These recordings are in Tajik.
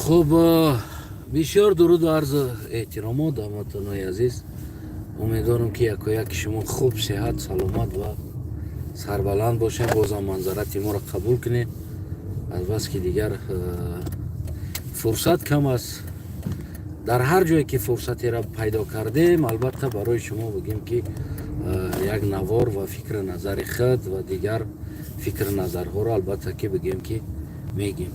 خب بسیار درود و عرض احترامات هموطنان عزیز. امیدوارم که یک شما خوب صحت سلامت و سربلند باشین. بازم منظرت ما را قبول کنین. از بس که دیگر فرصت کم است. در هر جایی که فرصتی را پیدا کردیم البته برای شما بگیم که یک نوار و فکر نظر خود و دیگر فکر نظرها را البته که بگیم که میگیم.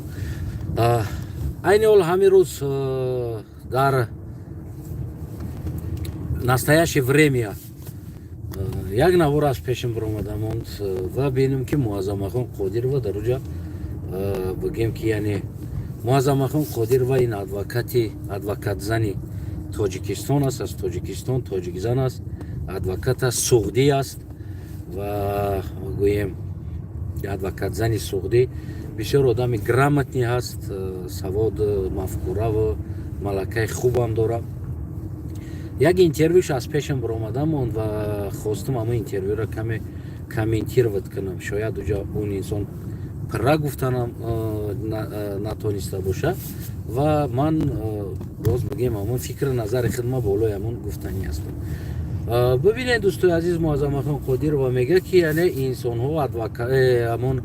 این حال همین روز در настоящее время یک نوار از پیشم برآمده ماند و بینم که معظم خان قادر و در اونجا بگیم که یعنی معظم خان قادر و این ادوکات زنی تاجیکستان است، از تاجیکستان تاجیک زن است، ادوکات سعودی است و گویم ادوکات زنی سعودی بسیار آدم گرامتنی هست، سواد مفکوره و ملکه خوب هم داره. یک اینترویوش از پیشم برآمده ماند و خواستم اما اینترویو را کمی کامنتیر کنم. شاید اونجا اون انسان پره گفتنم نتونسته باشه و من باز بگیم اما فکر نظر خدمت بالای همون گفتنی هستم. ببینید دوستای عزیز، معظم خان قادر و میگه که یعنی انسان ها همون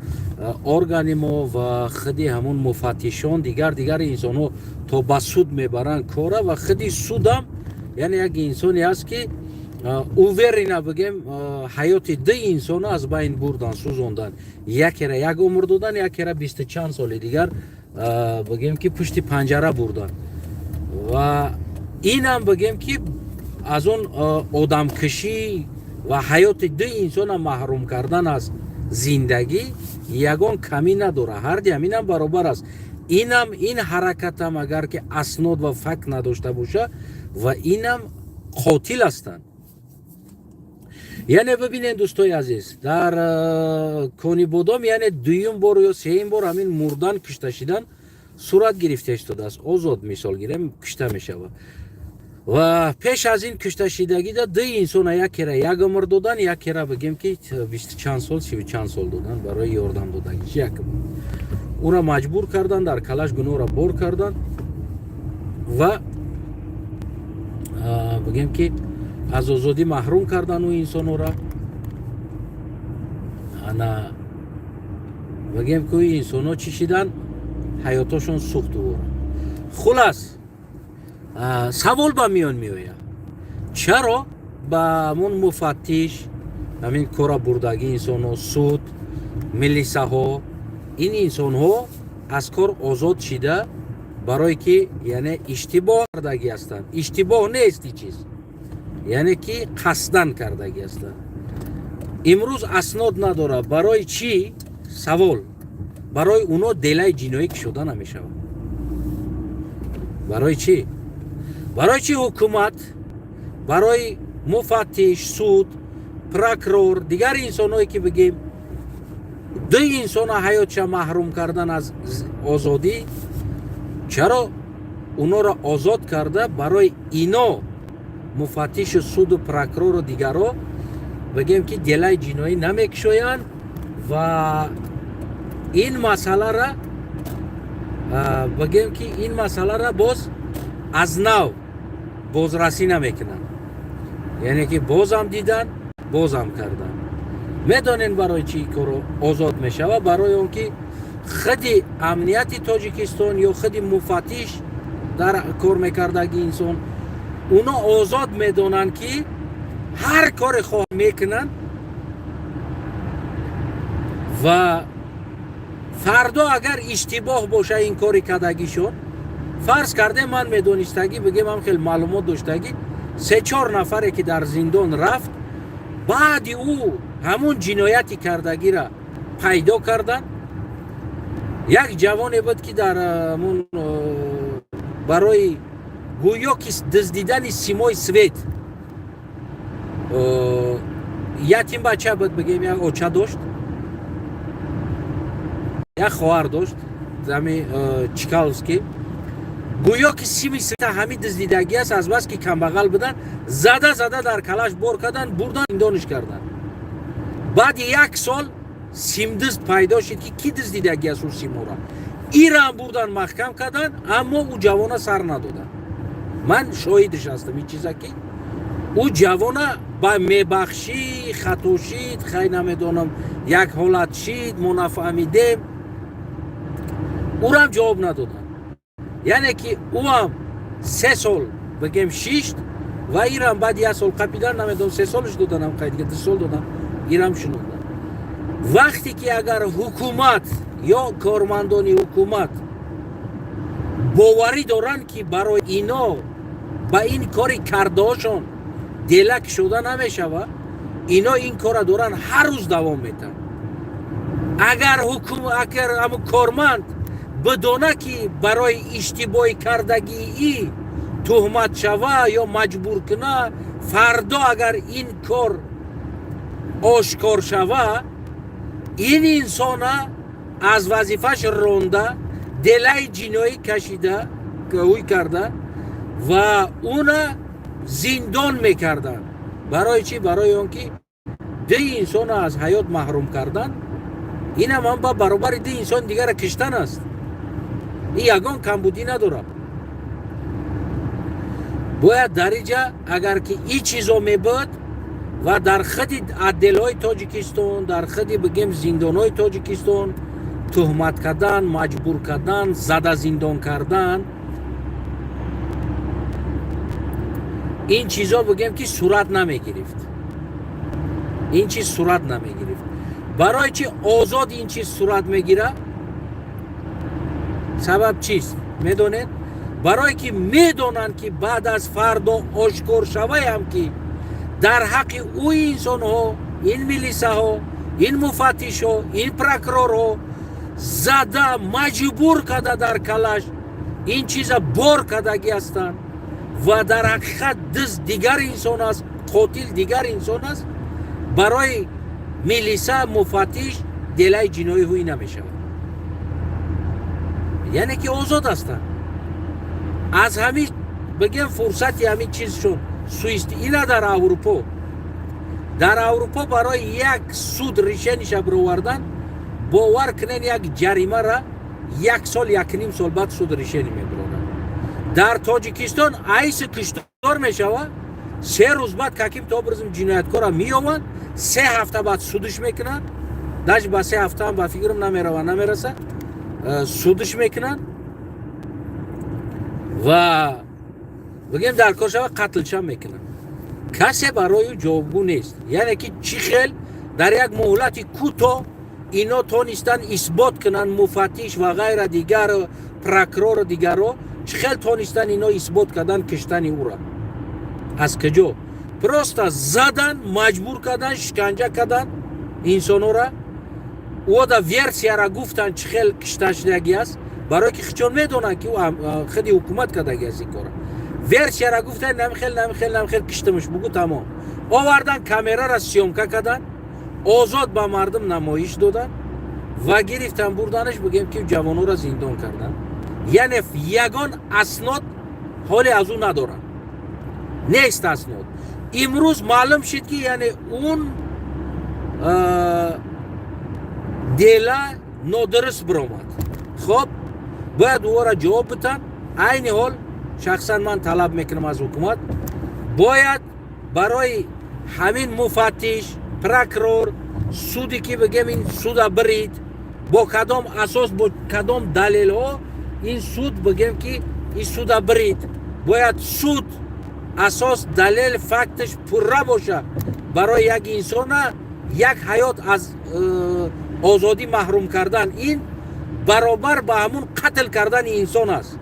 ارگانیما و خودی همون مفتشان دیگر انسان ها تا به سود میبرن کاره و خودی سودم یعنی یک انسانی هست که اوورینا بگیم حیات ده انسان از بین بردن سوزوندن، یکی را یک عمر دادن، یکی را 20 چند سال دیگر بگیم که پشت پنجره بردن و این هم بگیم که از اون آدم کشی و حیات ده انسان محروم کردن از زندگی یگان کمی نداره، هر همین هم برابر است. این حرکت هم اگر که اسناد و فکر نداشته باشه و اینم قاتل هستند. یعنی ببینید دوستای عزیز، در کونی بودم یعنی دویم بار یا سومین بار همین مردن کشته شدن صورت گرفته شده است. آزاد مثال گیریم کشته میشه و پیش از این کشته شدگی ده انسان یکی را یک عمر دادن، یکی را بگیم که 20 چند سال 30 چند سال دادن برای یاردم دادگیش یک او را مجبور کردن، در کلش گناه را بار کردن و بگیم که از آزادی محروم کردن و انسان را انا بگیم که انسان ها چی شدن حیاتشون سخت بود. خلاص سوال با میان میآید چرا با همون مفتش همین کارا بردگی انسان ها سود ملیسه ها این انسان ها از کار آزاد شده برای که یعنی اشتباه کردگی هستند. اشتباه نیستی چیز یعنی که قصدن کردگی هستند. امروز اسناد نداره برای چی سوال برای اونا دلای جنایی که شده نمیشه. برای چی حکومت برای مفتش سود پروکرور دیگر انسانایی که بگیم دو انسان حیاتش محروم کردن از آزادی چرا اونا را آزاد کرده برای اینا مفتش سود و پروکرور و دیگر را بگیم که دلای جنایی نمیکشوین و این مسئله را بگیم که این مسئله را باز از نو بازرسی نمیکنن، یعنی که بازم دیدن بازم کردن. میدانین برای چی کارو آزاد میشه و برای اون که خودی امنیت تاجیکستان یا خودی مفتش در کار میکردگی انسان اونا آزاد میدونن که هر کار خواه میکنن و فردا اگر اشتباه باشه این کاری کردگیشون فرض کرده من میدونستگی بگیم هم خیلی معلومات داشتگی 3-4 نفره که در زندان رفت بعد او همون جنایتی کردگی را پیدا کردن. یک جوانی بود که در همون برای گویا که دزدیدن سیمای سویت یتیم بچه بود بگیم یک اوچه داشت، یک خواهر داشت زمین چیکالسکی گویا که سیمی سویت همین دزدیدگی است. از بس که کمبغل بدن زده در کلش بار کردن بردن زندانش کردن. بعد 1 سال سیم دزد پیدا شد که کی دزدیدگی است اون سیمو را ایران بردن محکم کردن اما او جوان سر ندادن. من شاهدش هستم این چیزا که او جوان با میبخشی خطوشید خیلی نمیدونم یک حالت شید ما نفهمیدیم او هم جواب ندادن. یعنی که او هم 3 سال بگیم شیشت و ایران بعد 1 سال قپیدن نمیدونم 3 سالش دادن هم قید 2 سال دادن ایران شنوندن. وقتی که اگر حکومت یا کارمندان حکومت باوری دارن که برای اینا با این کاری کردهاشون دلک شده نمیشوه اینا این کار دارن هر روز دوام میتن. اگر کارمند بدونه که برای اشتباه کردگی ای تهمت شوه یا مجبور کنه فردا اگر این کار آشکار شوه این انسان از وظیفش رونده دلای جنایی کشیده که اوی کرده و اون زندان میکردن. برای چی؟ برای اون که 2 انسان از حیات محروم کردن. این هم با برابر 2 انسان دیگر را کشتن است. این یگان کمبودی نداره. باید در اینجا اگر که این چیزا میبود و در خود عدلهای تاجیکستان در خود بگیم زندانهای تاجیکستان تهمت کردن مجبور کردن زده زندان کردن این چیزا بگیم که صورت نمیگرفت. این چیز صورت نمیگرفت. برای چی آزاد این چیز صورت میگیره؟ سبب چیست؟ میدونید؟ برای که میدونن که بعد از فردا آشکار شوه هم که در حق او انسان ها این میلیسه ها این مفتش ها این پرکرور ها زده مجبور کرده در کلش این چیزا بار کردگی هستند و در حقیقت دست دیگر انسان است قاتل دیگر انسان است. برای میلیسه مفتش دلای جنایی هوی نمیشه. یعنی که آزاد هستند از همین بگیم فرصتی همین چیزشون سویست. اینا در اروپا برای یک سود ریشنش بروردن باور کنین یک جریمه را 1 سال 1.5 سال بعد سود ریشنی میبرن. در تاجیکستان ایس کشتار میشوه 3 روز بعد کاکیم تا برزم جنایتکار میآوند 3 هفته بعد سودش میکنن. داش با 3 هفته هم با فکرم نمیرسه سودش میکنن و بگیم در کارش قتلش هم میکنن. کسی برای جوابگو نیست. یعنی که چی خیل در یک مهلت کوتاه اینا تونستن اثبات کنن مفتش و غیر دیگر پرکرور دیگر رو چی خیل تونستن اینا اثبات کردن کشتن او را. از کجا؟ پروستا زدن مجبور کردن شکنجه کردن انسانو را او دا ورسیا را گفتن چی خیل کشته شدگی است برای که خچون میدونن که خودی حکومت کردگی است این کار. ورسیا را گفتن نمیخیل کشتمش بگو تمام. آوردن کامera را سیومکا کردن آزاد با مردم نمایش دادن و گرفتن بردنش بگیم که جوانو را زندان کردن. یعنی یگان اسناد حالی از اون ندارن نیست اسناد. امروز معلوم شد که یعنی اون دیلا نادرست برآمد. خب باید او را جواب بدن. این حال شخصا من طلب میکنم از حکومت باید برای همین مفتش پرکرور سودی که بگیم این سود برید با کدام اساس با کدام دلیل ها این سود بگیم که این سود برید باید سود اساس دلیل فکتش پره باشه. برای یک انسان یک حیات از آزادی محروم کردن این برابر با همون قتل کردن انسان است.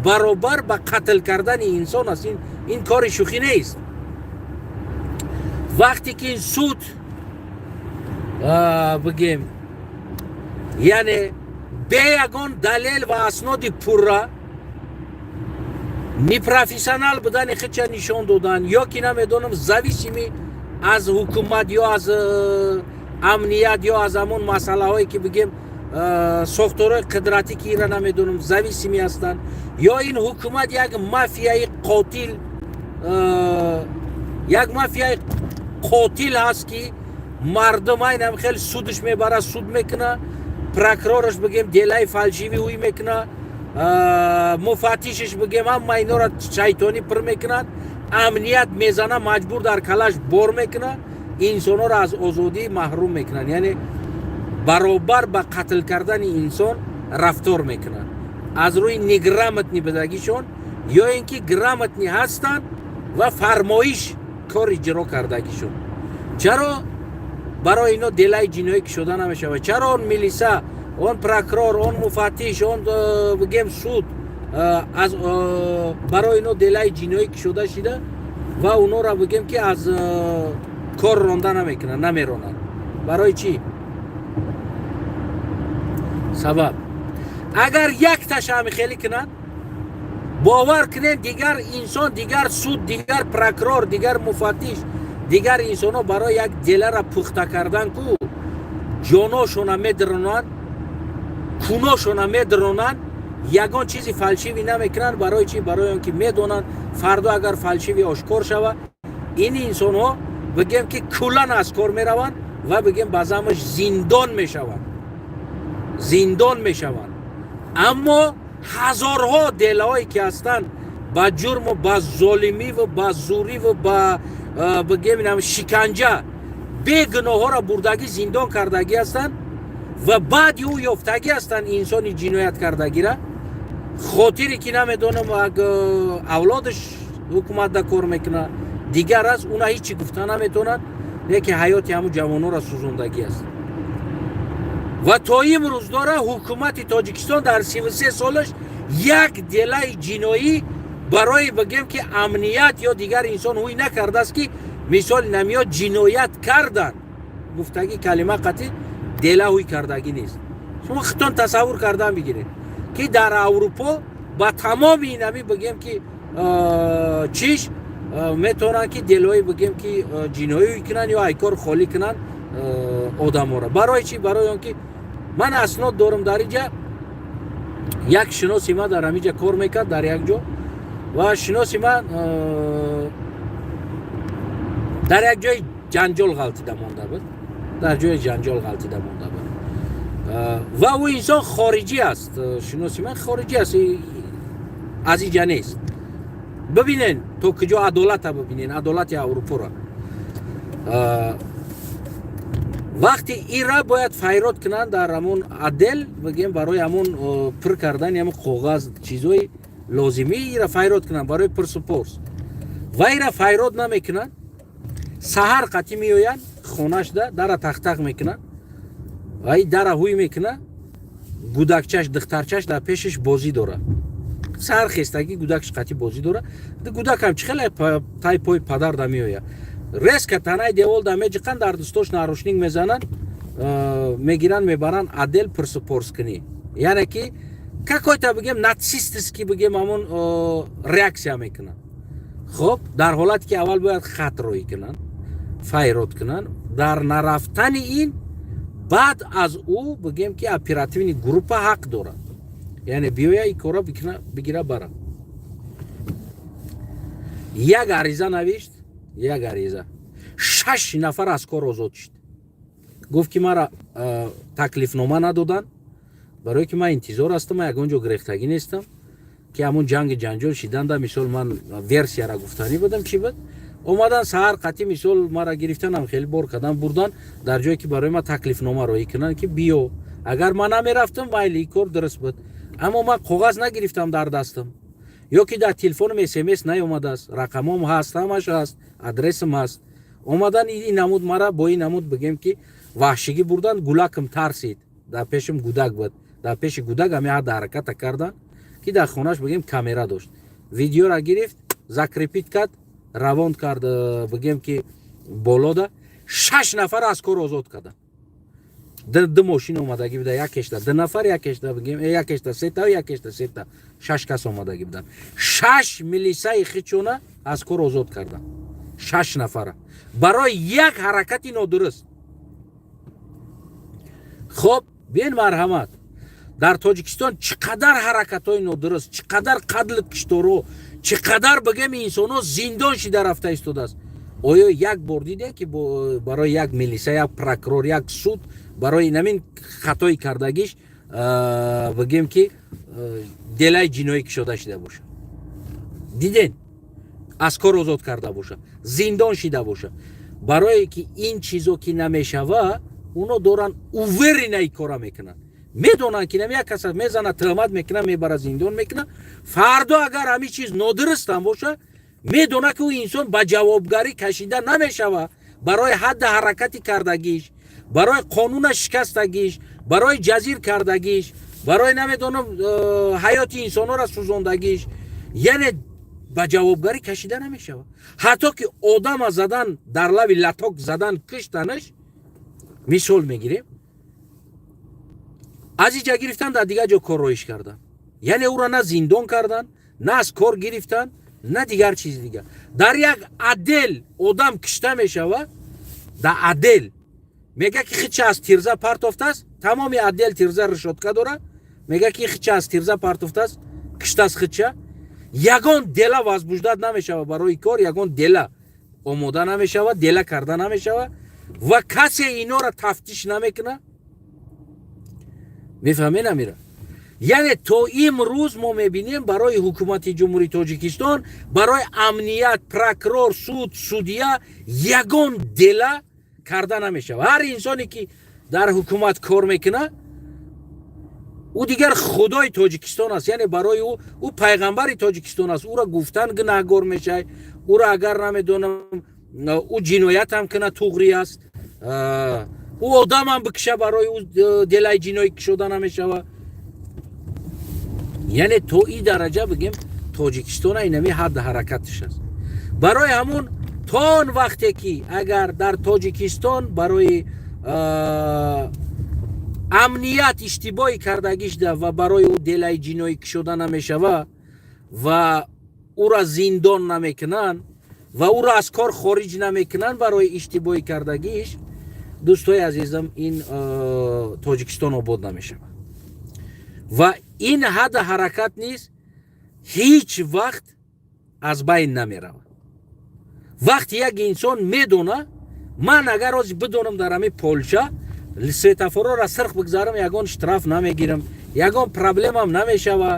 برابر با قتل کردن انسان است. این کار شوخی نیست. وقتی که این سود بگیم یعنی به یگان دلیل و اسناد پره نی پروفسیونال بودن خودش نشان دادن یا که نمیدونم زویسیمی از حکومت یا از امنیت یا از همون مسئله هایی که بگیم ساختارهای قدرتی که ایران نمیدونم زویسیمی هستن یا این حکومت یک مافیای قاتل هست که مردم این هم خیلی سودش میبره سود میکنه прокурорش бигем делай фальшиви ҳуй мекунад, муфаттишиш бигем ҳамма инора шайтонӣ пир мекунад, амният мезана маҷбур дар калаш бор мекунад, инсонҳоро аз озодӣ маҳрум мекунад. яъне баробар ба қатл кардани инсон рафтор мекунад аз рӯи неграмотни будагишон ё ин ки грамотни ҳастанд ва фармоиш кор иҷро кардагишон. чаро барои ино делаи ҷиноӣ кушода намешавад? чаро он милиса, он прокурор, он муфаттиш, он бигем суд барои ино делаи ҷиноӣ кушода шуда ва онора бигем ки аз кор ронда намекунад, намеронад? барои чӣ? сабаб агар якташ ҳамихелӣ кунад, бовар кунед дигар инсон, дигар суд, дигар прокурор, дигар муфаттиш, дигар инсонҳо барои як делара пухта кардан ку ҷоношона медиронанд, куношона медиронанд, ягон чизи фалшивӣ намекунанд. барои чӣ? барои он ки медонанд фардо агар фалшивӣ ошкор шавад, ин инсонҳо бигем ки куллан аз кор мераванд ва бигем ба замаш зиндон мешаванд. зиндон мешаванд. аммо ҳазорҳо делаҳое ки ҳастанд ба ҷурму ба золимӣ ва ба зӯрӣ ва ба бигем шиканҷа бегуноҳҳоро бурдагӣ зиндон кардагӣ ҳастанд ва баъди ӯ ёфтагӣ ҳастанд инсони ҷиноят кардагира, хотире ки намедонам авлодаш ҳукуматда кор мекунад, дигар аст, уна ҳичи гуфта наметавонад, яке ҳаёти ҳамун ҷавонҳоро сӯзондагӣ аст. ва то имрӯз дора ҳукумати Тоҷикистон дар 33 солаш як делаи ҷиноӣ барои бигем ки амният ё дигар инсон ҳуй накардааст ки мисоли намиёд ҷиноят кардан. гуфтагӣ калима қатъӣ дела ҳуй кардагӣ нест. шумо худтон тасаввур кардан бигиред ки дар Аврупо ба тамоми инами бигем ки чиш метавонанд ки делаҳои бигем ки ҷиноӣ ҳуй кунанд ё айкор холӣ кунанд одамҳоро. барои чӣ? барои он ки ман аснод дорам дар инҷа. як шиноси ман дар ҳаминҷа кор мекард дар як ҷо ва шиноси ман дар як ҷои ҷанҷол ғалтида монда буд. дар ҷои ҷанҷол ғалтида монда буд ва ӯ инсон хориҷӣ аст. шиноси ман хориҷӣ аст, аз инҷа нест. бибинен то куҷо адолата бибинен, адолати Аврупоро. вақти ира бояд файрод кунанд дар ҳамон адел бигем барои ҳамон пир кардани ҳамон коғаз чизҳои лозимӣ ира файрод кунанд барои пирсупорс. ва ира файрод намекунанд. саҳар қатъӣ меоянд хонашда дара тахтақ мекунанд ва и дара ҳуй мекунад. гудакчаш духтарчаш дар пешаш бозӣ дорад. саҳар хестагӣ гудакаш қатъӣ бозӣ дорад. гудакам чӣ хеле тай пои падар да меояд. резко танаи девол да меҷиқанд, дар дӯстош нарушник мезананд, мегиранд мебаранд адел пирсупорскунӣ. яъне ки какой-то бигем нацистски бигем ҳамон реаксия мекунанд. хоб дар ҳолате ки аввал бояд хатроӣ кунанд, файрод кунанд. дар нарафтани ин баъд аз ӯ бигем ки оперативни группа ҳақ дорад. яъне биёя ин кора бигира бара. як ариза навишт, як ариза 6 нафар аз кор озод шуд. гуфт ки мара таклифнома надоданд, барое ки ман интизор ҳастам, ман ягон ҷо гирифтагӣ нестам ки ҳамон ҷанги ҷанҷол шиданда. мисол ман версияра гуфтанӣ будам чӣ буд. омадан саҳар қатъӣ мисол мара гирифтанам, хеле бор кадан бурдан дар ҷое ки барои ман таклифнома роӣ кунанд ки биё. агар ман намерафтам майли ин кор дуруст буд. аммо ман қоғаз нагирифтам дар дастам, ё ки дар телефонам смс наёмадааст, рақамом ҳаст, ҳамаш ҳаст, адресам ҳаст. омадан ин намуд мара бо ин намуд бигем ки ваҳшигӣ бурдан. гулакам тарсид, дар пешам гудак буд. дар пеши гудак ҳаме ҳадда ҳараката карданд ки дар хонаш бигем камера дошт. видеора гирифт, закрепит кард, равонд кард бигем ки болода. 6 нафар аз кор озод карданд. ду мошин омадагӣ буда, якешта 2 нафар, якешта бигем якешта сета, якешта сета, 6 кас омадагӣ буданд. 6 милисаи хичона аз кор озод карданд. 6 нафара барои як ҳаракати нодуруст. хоб бин марҳамат. дар Тоҷикистон чӣ қадар ҳаракатҳои нодуруст, чӣ қадар қатлу кушторо, чӣ қадар бигем инсонҳо зиндон шида рафта истодааст. оё як бор диде ки барои як милиса, як прокурор, як суд барои намин хатои кардагиш бигем ки делаи ҷиноӣ кушода шуда боша. Диден аз кор озод карда боша, зиндон шида боша. барое ки ин чизо ки намешава уно доран уверинаи кора мекунанд. медонанд ки як кас мезана тӯҳмат мекуна, мебара зиндон мекуна. фардо агар ҳамин чиз нодурустам боша, медона ки ӯ инсон ба ҷавобгарӣ кашида намешава барои ҳадди ҳаракати кардагиш, барои қонуна шикастагиш, барои ҷазир кардагиш, барои намедонам ҳаёти инсонҳоро сӯзондагиш, яъне ба ҷавобгарӣ кашида намешава. ҳатто ки одама задан, дар лави латок задан, киштанаш, мисол мегирем, аз иҷа гирифтан дар дигар ҷо корроиш кардан, яъне ӯро на зиндон кардан, на аз кор гирифтан, на дигар чизи дигар. дар як адел одам кишта мешава, дар адел мега ки хича аз тирза партофтааст, тамоми адел тирза решотка дора, мега ки хича аз тирза партофтааст, киштааст хича. ягон дела возбуждат намешава барои кор, ягон дела омода намешава, дела карда намешава ва касе иноро тафтиш намекуна. мефаҳмед амира? яъне то имрӯз мо мебинем барои ҳукумати ҷумҳурии Тоҷикистон, барои амният, прокурор, суд, судия ягон дела карда намешава. ҳар инсоне ки дар ҳукумат кор мекуна, ӯ дигар худои Тоҷикистон аст, яъне барои ӯ пайғамбари Тоҷикистон аст. ӯро гуфтан гунаҳгор мешай, ӯро агар намедонам ӯ ҷиноятам куна туғри аст, ӯ одамам бикиша, барои ӯ делаи ҷиноӣ кушода намешава. яъне то ин дараҷа бигем Тоҷикистон инами ҳадд ҳаракатиш аст. барои ҳамун то он вақте ки агар дар Тоҷикистон барои амният иштибоҳи кардагишда ва барои ӯ делаи ҷиноӣ кушода намешава ва ӯро зиндон намекунанд ва ӯро аз кор хориҷ намекунанд барои иштибоҳи кардагиш, дӯстои азизам, ин Тоҷикистон обод намешава. ва ин ҳадд ҳаракат низ ҳеҷ вақт аз байн намерава. вақти як инсон медона, ман агар ҳозир бидонам дар ҳамин Полша светофорро сирқ бигзарам, ягон штраф намегирам, ягон проблемам намешава,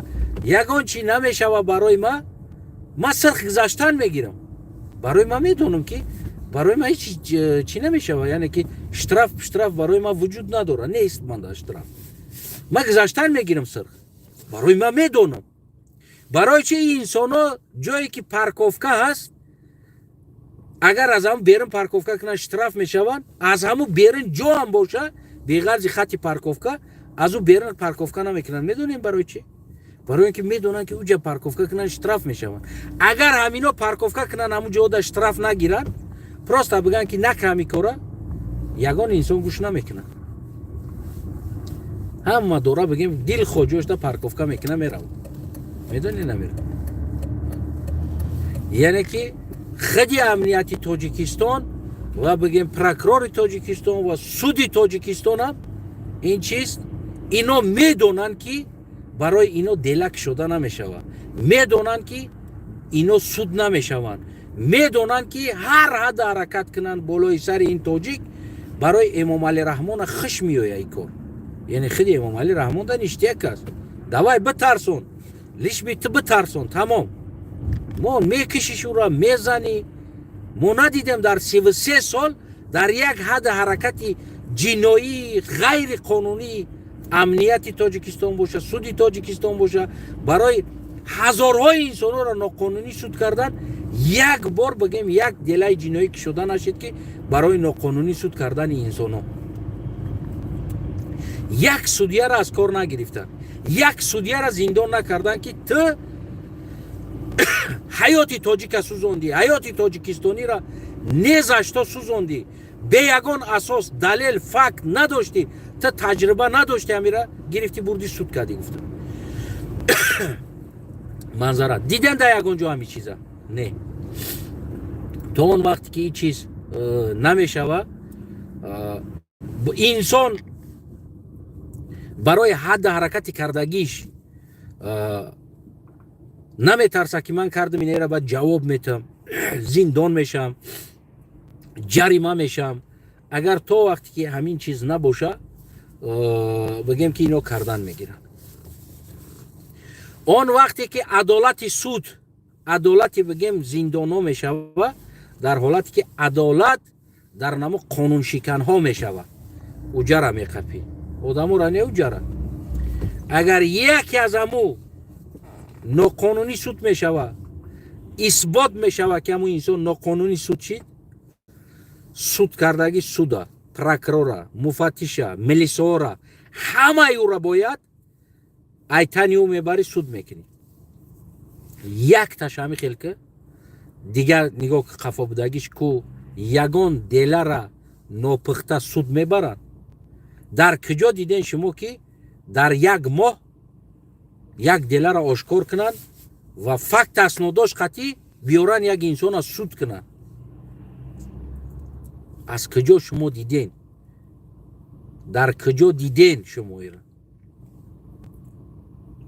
ягон чи намешава барои ман сирқ гузаштан мегирам. барои ман медонам ки барои ман ҳеҷ чи намешава, яъне ки штраф барои ман вуҷуд надора, нест манда штраф. ман гузаштан мегирам сирқ, барои ман медонам. барои чи инсонҳо ҷое ки парковка ҳаст, агар аз ҳамун берун парковка кунанд штраф мешаванд, аз ҳамун берун ҷо ҳам боша беғарзи хати парковка, аз ӯ берун парковка намекунанд. медонем барои чи? барои ин ки медонанд ки уҷа парковка кунанд штраф мешаванд. агар ҳамино парковка кунанд ҳамун ҷода штраф нагиранд, просто бигӯянд ки нака ҳамин кора, ягон инсон гӯш намекунад. ҳама дора бигем дил хоҷошда парковка мекуна меравад. медонӣ намера? яъне ки худи амнияти Тоҷикистон ва бигем прокурори Тоҷикистон ва суди Тоҷикистон ҳам ин чиз ино медонанд ки барои ино дела кушода намешава, медонанд ки ино суд намешаванд, медонанд ки ҳар ҳадд ҳаракат кунанд болои сари ин тоҷик, барои Эмомалӣ Раҳмона хуш меояд ин кор. яъне худи Эмомалӣ Раҳмон дан иштияк аст. давай битарсон, лишби ту битарсон, тамом. мо мекишиш ӯро мезанӣ. мо надидем дар 33 сол дар як ҳадд ҳаракати ҷиноӣ ғайриқонунӣ амнияти Тоҷикистон боша, суди Тоҷикистон боша, барои ҳазорҳои инсонҳоро ноқонунӣ суд кардан, як бор бигем як делаи ҷиноӣ кушода нашид ки барои ноқонунӣ суд кардани инсонҳо. як судяро аз кор нагирифтанд, як судяро зиндон накарданд ки ту ҳаёти тоҷика сӯзондӣ, ҳаёти тоҷикистониро незашто сӯзондӣ, бе ягон асос, далел, факт надоштӣ, ту таҷриба надоштӣ, ҳамира гирифтӣ бурдӣ суд кардӣ. гуфтам манзарат дидем дар ягон ҷо ҳамин чиза не. то он вақте ки ин чиз намешава, инсон барои ҳадд ҳаракати кардагиш наметарса ки ман кардам инера баъд ҷавоб метам, зиндон мешам, ҷарима мешам. агар то вақте ки ҳамин чиз набоша, بگیم که اینو کردن میگیرن. آن وقتی که عدالت سود عدالتی بگیم زندانو میشوه در حالتی که عدالت در نام قانون شکن ها میشوه اوجره میقپی آدمو را نه اوجره اگر یکی از امو ناقانونی سود میشوه اثبات میشوه که امو انسان ناقانونی سود شید سود کردگی سودا پروکورورا مفتیشا ملیسورا همه او را باید ایتانیو میبری سود میکنی یک تشمی خلکه دیگر نگاه که قفا بودگیش کو یگان دیله را ناپخته سود میبرن در کجا دیدین شما که در یک ماه یک دیله را آشکار کنن و فکت اسناداش قطعی بیارن یک انسان را سود کنن از کجا شما دیدین در کجا دیدین شما ایران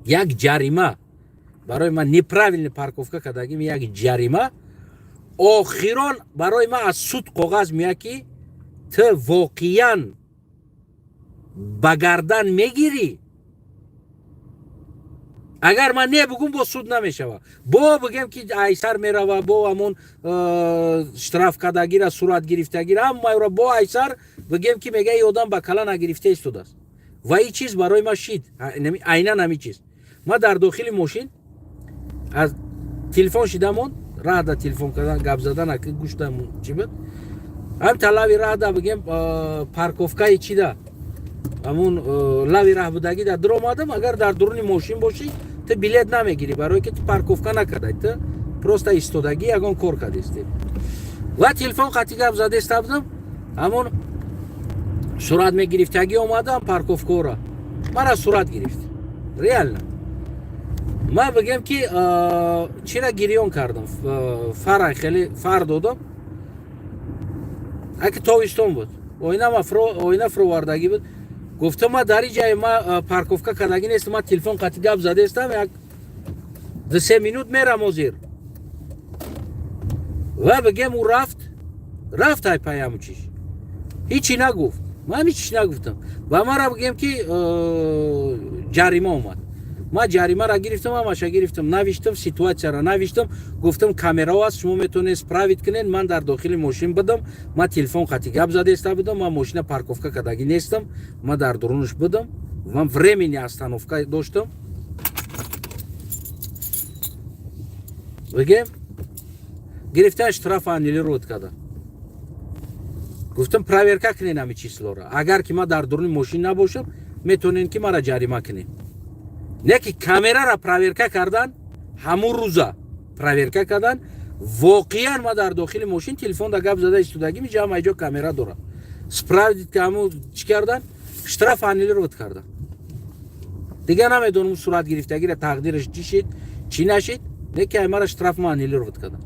یک جریمه برای من неправильно парковка кардагим як جریمه آخران برای من از سود کاغذ میاد که تو واقعا بگردن میگیری اگر من نه بگم با سود نمیشوه با بگم که ایسر میروه با همون اشتراف کردگی را صورت گرفتگی را هم را با ایسر بگم که میگه ای آدم به کلا نگرفته ایستاده است و این چیز برای ما شید عیناً همین چیز ما در داخل ماشین از تلفن شدمون راه دا تلفن کردن گپ زدن که گوشتم چی بود هم طلبی راه دا بگم پارکوفکای چی دا همون لوی راه بودگی دا در اومدم اگر در درون ماشین باشی تو بلیت نمیگیری برای که تو پارکوفکا نکردی تو پروستا ایستادگی یگان کار کردی و تلفن قطعی گپ زده استادم همون صورت میگرفتگی اومدم پارکوفکا را مرا صورت گرفت ریال نه ما بگم که چرا گریون کردم فر خیلی فر دادم اگه تابستون بود آینه فرووردگی بود گفتم ما در این جای ما پارکوفکا کردگی نیست ما تلفن قطعی گپ زده استم یک 2-3 مینوت میرم وزیر و بگم او رفت های پیامو چیش هیچی نگفت من هیچی نگفتم و ما را بگم که جریمه اومد ما جریمه را گرفتم همش گرفتم نوشتم سیتواسیون را نوشتم گفتم کامرا است شما میتونید پرایوت کنین من در داخل ماشین بدم ما تلفن قطعی گپ زده است بودم ما ماشین پارکوفکا کردگی نیستم ما در درونش بدم من времени остановка داشتم بگم گرفته اشتراف аннулировать کرده گفتم проверка کنین همین چیزا را اگر که ما در درون ماشین نباشم میتونین که مرا جریمه کنین نه که کامرا را проверка کردن همون روزا проверка کردن واقعا ما در داخل ماشین تلفن دا گپ زده ایستادگی میجا ما اینجا کامرا داره سپراودید که همون چی کردن اشتراف аннулировать کردن دیگه نمیدونم صورت گرفتگی را تقدیرش چی شد چی نشد نه که ما را اشتراف аннулировать کردن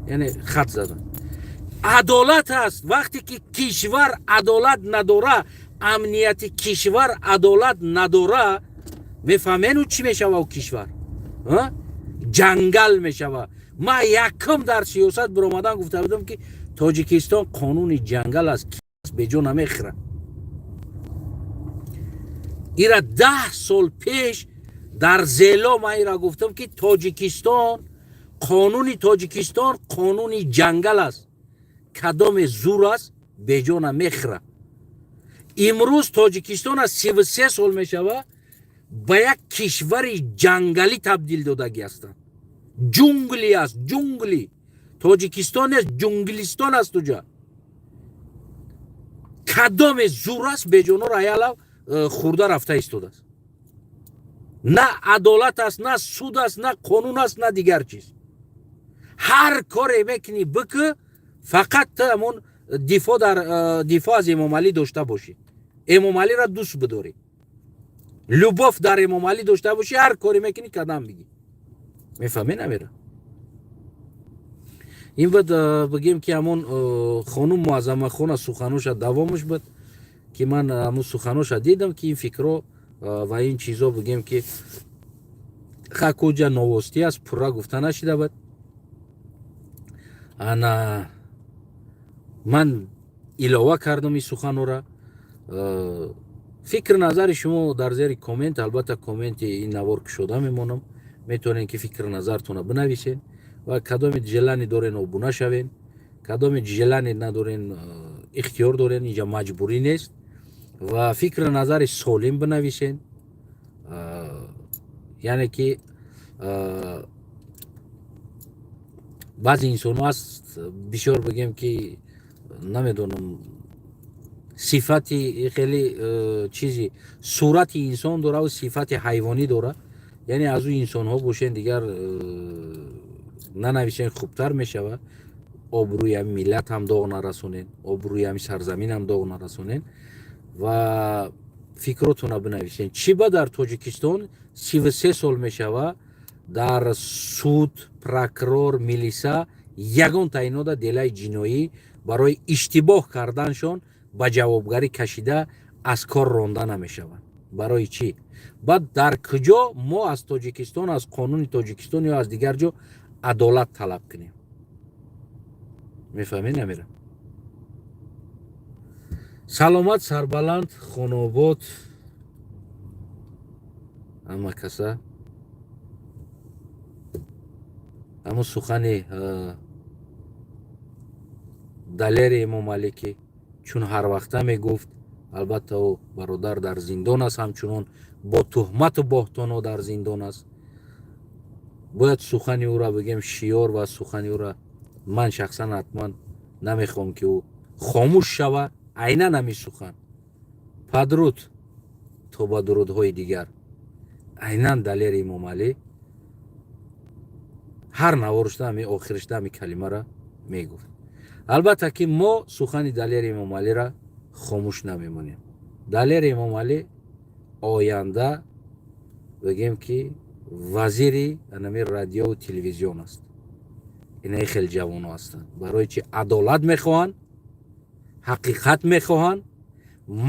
یعنی خط زدن عدالت است وقتی که کشور عدالت نداره امنیت کشور عدالت نداره میفهمین چی میشوه او کشور جنگل میشوه ما یکم در سیاست برآمدن گفته بودم که تاجیکستان قانون جنگل است به جا نمیخوره ایرا 10 سال پیش در زیلا ما ایرا گفتم که تاجیکستان قانون جنگل است کدام زور است به جا نمیخوره امروز تاجیکستان از 33 سال میشوه به یک کشور جنگلی تبدیل دادگی هستند جنگلی است جنگلی تاجیکستان است جنگلیستان است توجا کدام زور است به جانو رایالا خورده رفته ایستاده است نه عدالت است نه سود است نه قانون است نه دیگر چیز هر کاری میکنی بکه فقط همون دفاع از امام علی داشته باشی امام علی را دوست بداری لوبوف در امام علی داشته باشی هر کاری میکنی قدم بگی میفهمی نمیره این بود بگیم که همون خانم معظمه خان سخنوش دوامش بود که من همون سخنوش دیدم که این فکر و این چیزا بگیم که خاکوجا نواستی است پورا گفته نشده بود انا من ایلاوه کردم این سخنو را фикр назари шумо дар зери коммент, албатта комменти ин навор кушода мемонам, метавонед ки фикр назартона бинависед ва кадоме желани дорен обуна шавен, кадоме желани надорен ихтиёр дорен, инҷа маҷбурӣ нест ва фикр назари солим бинависед. яъне ки баъзе инсонҳо ҳаст бисёр бигем ки намедонам сифати хеле чизи сурати инсон дораву сифати ҳайвонӣ дора, яъне аз ӯ инсонҳо бошен дигар нанависен хубтар мешавад, обрӯи ҳами миллат ҳам доғ нарасонен, обрӯи ҳами сарзамин ҳам доғ нарасонен ва фикротона бинависен. чӣ ба дар тоҷикистон 33 сол мешава дар суд, прокурор, милиса ягон таъинода делаи ҷиноӣ барои иштибоҳ карданшон ба ҷавобгарӣ кашида аз кор ронда намешавад. барои чӣ? баъд дар куҷо мо аз тоҷикистон, аз қонуни тоҷикистон ё аз дигар ҷо адолат талаб кунем? мефаҳмед намира? саломат, сарбаланд, хонобод ҳама каса ҳамун сухани далери эмомалӣ ки чун ҳарвақта мегуфт, албатта ӯ бародар дар зиндон аст, ҳамчунон бо туҳмату боҳтонҳо дар зиндон аст. бояд сухани ӯро бигем шиёр ва сухани ӯро ман шахсан ҳатман намехоҳам ки ӯ хомӯш шава, айнан ҳамин сухан. падруд то ба дурудҳои дигар. айнан далери эмомалӣ ҳар наворишта ҳами охиришта ҳами калимаро мегуфт. албатта ки мо сухани далери эмомалиро хомӯш намемонем. далери эмомалӣ оянда бигем ки вазири анами радиову телевизион аст. инаи хеле ҷавонҳо ҳастанд, барои чи адолат мехоҳанд, ҳақиқат мехоҳанд,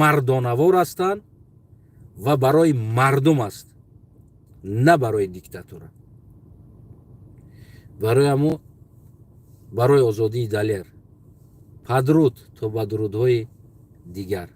мардонавор ҳастанд ва барои мардум аст, на барои диктатура. барои ҳамо барои озодии далер. падруд то ба дурудҳои дигар.